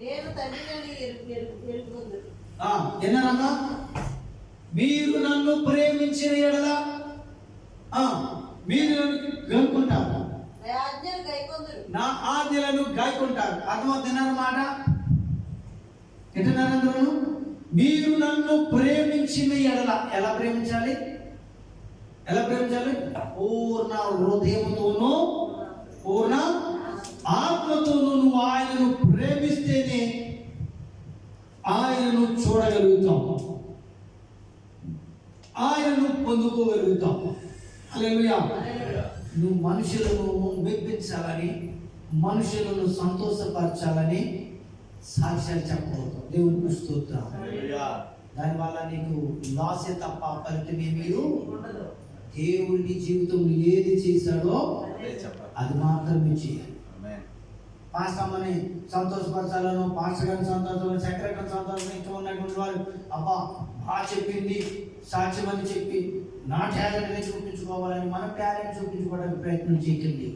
నేను తండ్రిని ఎరుగుదును. ఎన్నరమ్మా? మీరు నన్ను ప్రేమించిన ఎడల మీరు గైకొంటారు, నా ఆజ్ఞలను గైకొంటారు. అర్థమవుతున్నారన్నమాట. ఎట్లన్నారందరూ? మీరు నన్ను ప్రేమించిన ఎడల. ఎలా ప్రేమించాలి? ఎలా ప్రేమించాలి? పూర్ణ హృదయంతోనూ పూర్ణ ఆత్మతోనూ నువ్వు ఆయనను ప్రేమిస్తేనే ఆయనను చూడగలుగుతాం, ఆయనను పొందుకోగలుగుతాం. హల్లెలూయా. నువ్వు మనుషులను మెప్పించాలని, మనుషులను సంతోషపరచాలని సాక్ష్యాలు చెప్పకూడదు. దేవునికి స్తోత్రం. దానివల్ల నీకు లాసే తప్ప ఫలితం ఏమీ ఉండదు. దేవుడి జీవితంలో ఏది చేశాడో అది మాత్రమే చేయాలి. పాస్టర్ అమ్మని సంతోషపరచాలను, పాస్టర్ గారిని సంతోషం, సెక్రటరీ సంతోషం, ఇంకా ఉన్నటువంటి వాళ్ళు అబ్బా బాగా చెప్పింది సాక్ష్యం అని చెప్పి నా టాలెంట్ని చూపించుకోవాలని మన టాలెంట్ చూపించుకోవడానికి ప్రయత్నం చేయకండి.